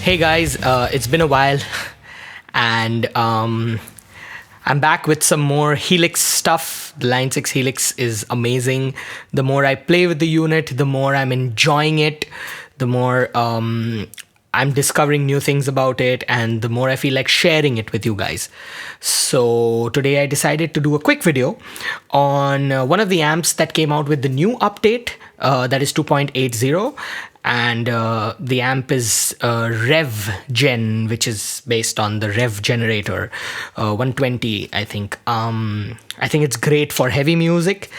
Hey guys, it's been a while, and I'm back with some more HELIX stuff. The Line6 HELIX is amazing. The more I play with the unit, the more I'm enjoying it, the more I'm discovering new things about it, and the more I feel like sharing it with you guys. So today I decided to do a quick video on one of the amps that came out with the new update, that is 2.80, and the amp is Revv Gen, which is based on the Revv generator 120, I think. I think it's great for heavy music,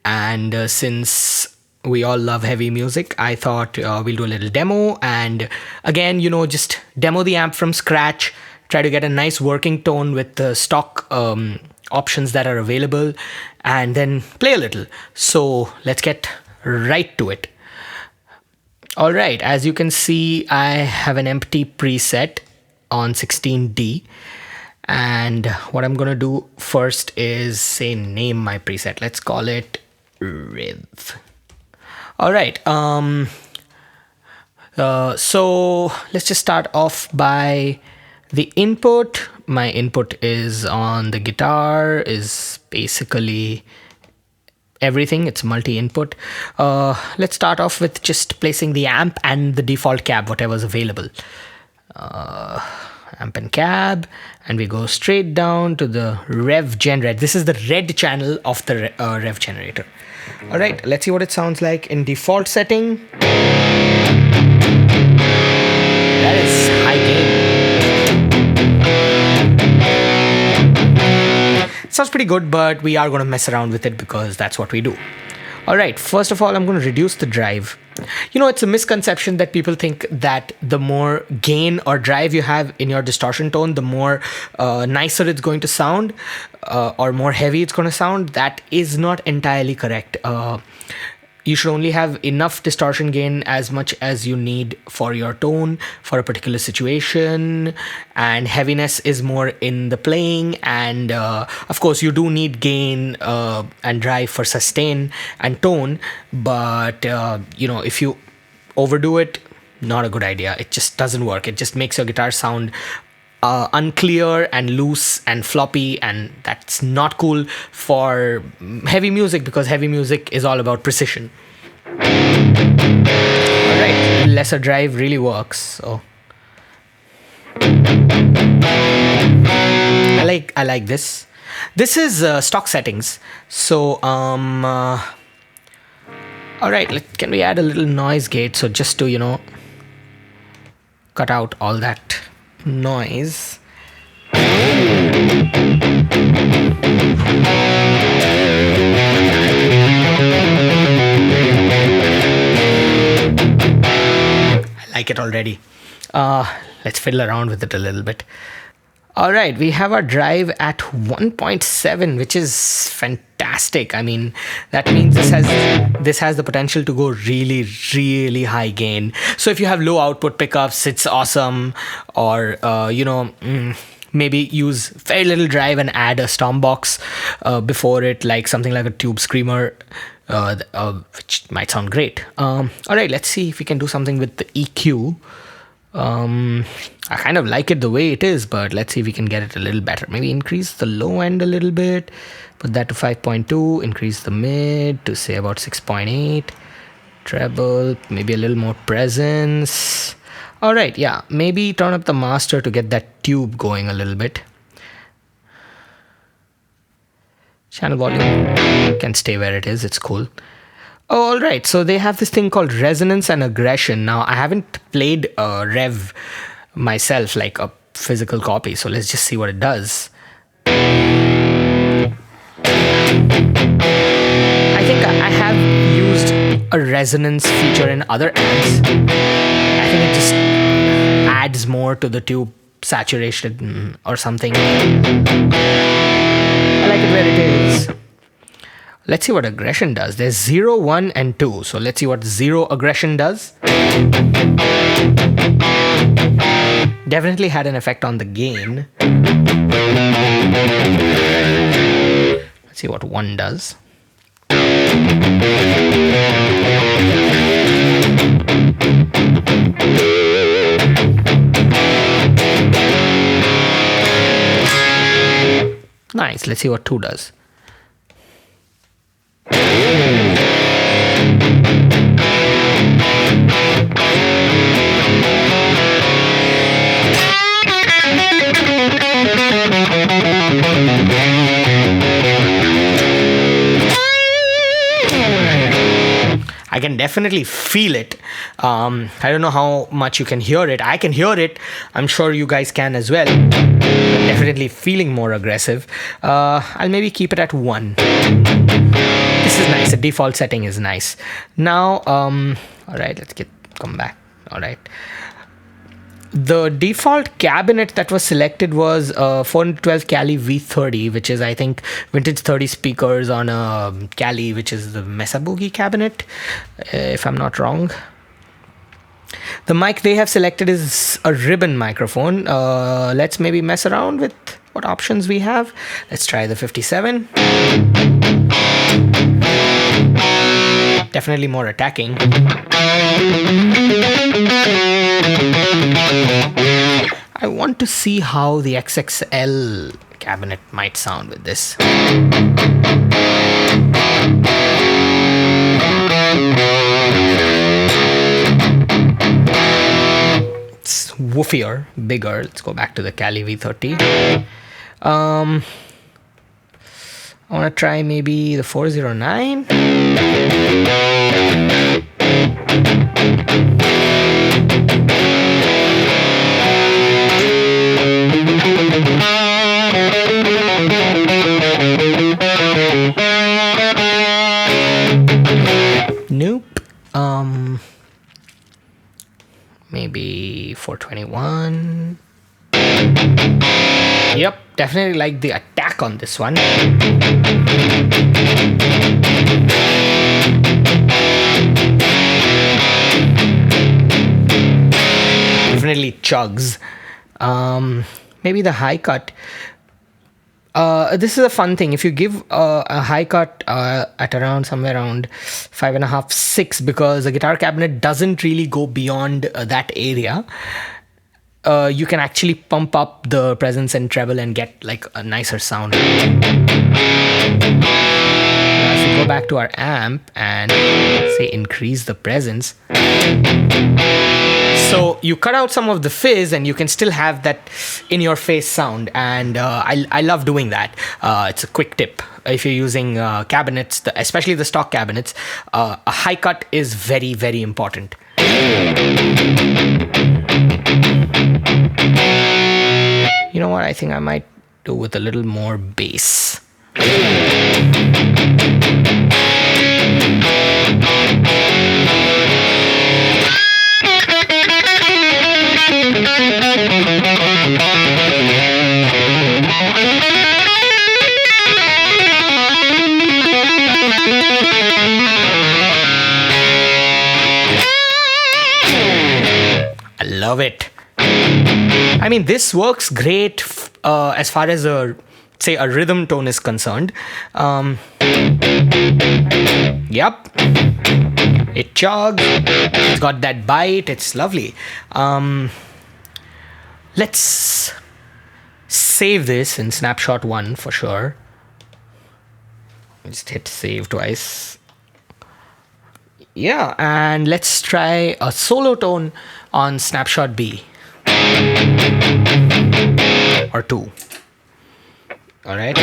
and since we all love heavy music, I thought we'll do a little demo, and again, just demo the amp from scratch, try to get a nice working tone with the stock options that are available, and then play a little. So let's get right to it. All right, as you can see, I have an empty preset on 16D, and what I'm gonna do first is name my preset. Let's call it Revv. All right, so let's just start off by the input. My input is on the guitar, is basically everything. It's multi-input. Let's start off with just placing the amp and the default cab, whatever's available. Amp and cab, and we go straight down to the Revv Gen Red. This is the red channel of the Revv generator. All right, let's see what it sounds like in default setting. That is high gain. Sounds pretty good, but we are going to mess around with it because that's what we do. All right, first of all, I'm going to reduce the drive. It's a misconception that people think that the more gain or drive you have in your distortion tone, the more nicer it's going to sound, or more heavy it's going to sound. That is not entirely correct. You should only have enough distortion gain as much as you need for your tone for a particular situation, and heaviness is more in the playing, and of course you do need gain and drive for sustain and tone, but if you overdo it, not a good idea. It just doesn't work. It just makes your guitar sound unclear and loose and floppy, and that's not cool for heavy music, because heavy music is all about precision. Alright, lesser drive really works. So I like this. This is stock settings. So alright, can we add a little noise gate, so just to cut out all that noise. I like it already. Let's fiddle around with it a little bit. All right, we have our drive at 1.7, which is fantastic. I mean, that means this has the potential to go really, really high gain. So if you have low output pickups, it's awesome. Or maybe use very little drive and add a stomp box before it, like something like a tube screamer, which might sound great. All right, let's see if we can do something with the EQ. I kind of like it the way it is, but let's see if we can get it a little better. Maybe increase the low end a little bit, put that to 5.2, increase the mid to say about 6.8, treble, maybe a little more presence. All right, yeah, maybe turn up the master to get that tube going a little bit. Channel volume can stay where it is, it's cool. Oh, all right, so they have this thing called resonance and aggression. Now, I haven't played Revv myself, like a physical copy, so let's just see what it does. I think I have used a resonance feature in other amps. I think it just adds more to the tube saturation or something. I like it where it is. Let's see what aggression does. There's 0, 1, and 2. So let's see what 0 aggression does. Definitely had an effect on the gain. Let's see what 1 does. Nice. Let's see what 2 does. I can definitely feel it. I don't know how much you can hear it. I can hear it. I'm sure you guys can as well. Definitely feeling more aggressive. I'll maybe keep it at 1. This is nice. The default setting is nice. Now, all right, let's come back. All right. The default cabinet that was selected was 412 Cali V30, which is, I think, vintage 30 speakers on a Cali, which is the Mesa Boogie cabinet, if I'm not wrong. The mic they have selected is a ribbon microphone. Let's maybe mess around with what options we have. Let's try the 57. Definitely more attacking. I want to see how the XXL cabinet might sound with this. It's woofier, bigger. Let's go back to the Cali V30. I want to try maybe the 409. Nope. Maybe 421. Yep, definitely like the attack on this one. Definitely chugs. Maybe the high cut. This is a fun thing. If you give a high cut at around somewhere around 5.5, 6, because the guitar cabinet doesn't really go beyond that area, you can actually pump up the presence and treble and get like a nicer sound. Now, if we go back to our amp and say increase the presence, so you cut out some of the fizz and you can still have that in your face sound, and I love doing that. It's a quick tip. If you're using cabinets, especially the stock cabinets, a high cut is very, very important. You know what? I think I might do with a little more bass. I love it. I mean, this works great as far as say a rhythm tone is concerned. Yep. It chugs. It's got that bite. It's lovely. Let's save this in snapshot 1 for sure. Just hit save twice. Yeah, and let's try a solo tone on snapshot B. Or 2. All right.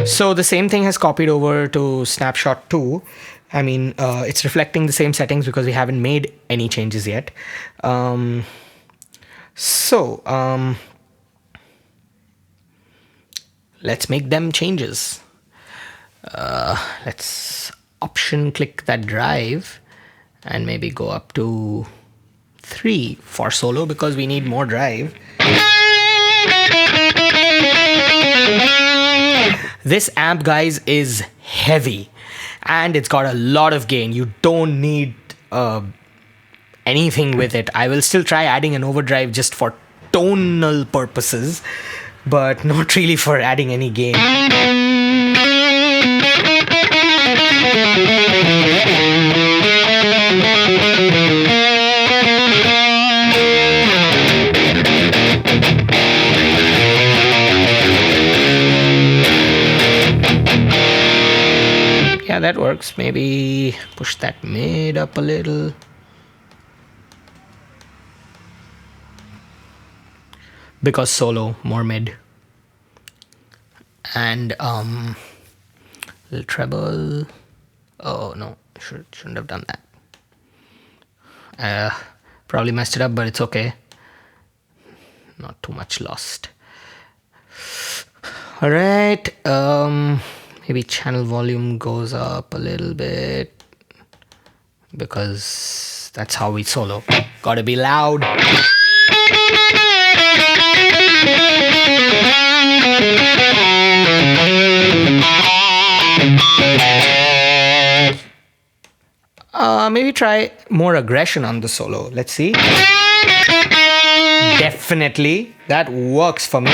So the same thing has copied over to snapshot 2. I mean, it's reflecting the same settings because we haven't made any changes yet. Let's make them changes. Let's option click that drive and maybe go up to 3 for solo because we need more drive. This amp, guys, is heavy and it's got a lot of gain. You don't need anything with it. I will still try adding an overdrive just for tonal purposes, but not really for adding any gain. works. Maybe push that mid up a little. Because solo, more mid. And little treble. Oh no, shouldn't have done that. Probably messed it up, but it's okay. Not too much lost. All right. Maybe channel volume goes up a little bit because that's how we solo. Gotta be loud. Maybe try more aggression on the solo. Let's see. Definitely, that works for me.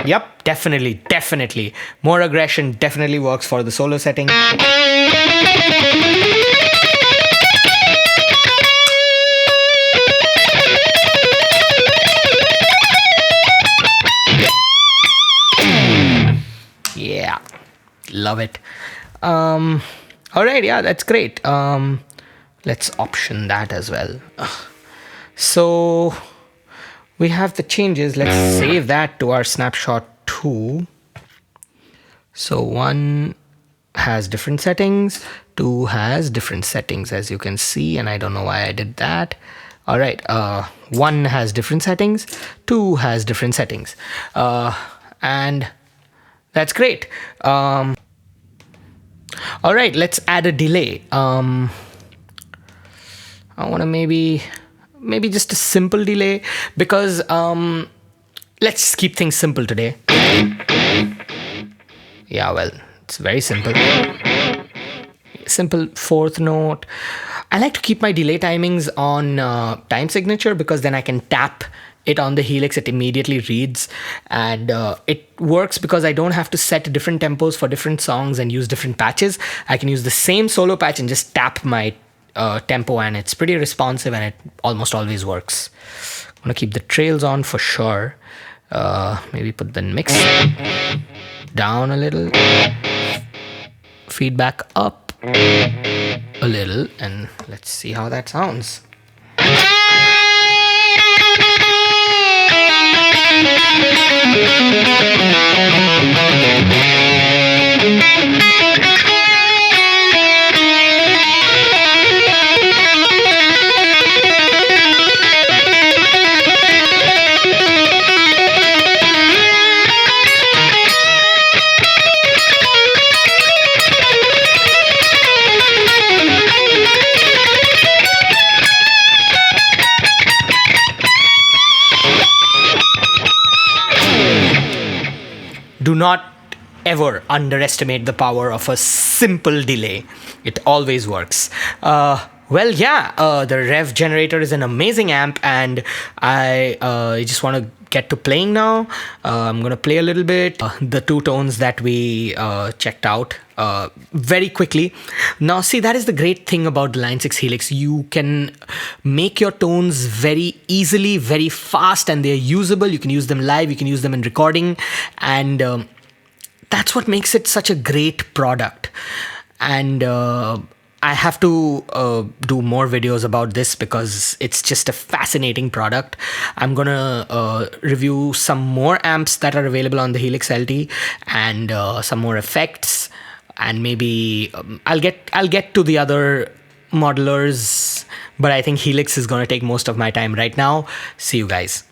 Yep, definitely. More aggression definitely works for the solo setting. Yeah, love it. All right, yeah, that's great. Let's option that as well. So we have the changes. Let's save that to our snapshot 2. So 1 has different settings, 2 has different settings, as you can see, and I don't know why I did that. All right, 1 has different settings, 2 has different settings, and that's great. All right, let's add a delay. I want to maybe just a simple delay because let's keep things simple today. Yeah, well, it's very simple. Simple 4th note. I like to keep my delay timings on time signature because then I can tap it on the Helix, it immediately reads, and it works because I don't have to set different tempos for different songs and use different patches. I can use the same solo patch and just tap my tempo, and it's pretty responsive and it almost always works. I'm gonna keep the trails on for sure. Maybe put the mix down a little, feedback up a little, and let's see how that sounds. Do not ever underestimate the power of a simple delay. It always works. Well, yeah, the Revv generator is an amazing amp, and I just want to get to playing now. I'm going to play a little bit. The 2 tones that we checked out very quickly. Now, see, that is the great thing about the Line 6 Helix. You can make your tones very easily, very fast, and they're usable. You can use them live, you can use them in recording, and that's what makes it such a great product. And I have to do more videos about this because it's just a fascinating product. I'm gonna review some more amps that are available on the HELIX LT and some more effects, and maybe I'll get to the other modelers, but I think HELIX is gonna take most of my time right now. See you guys.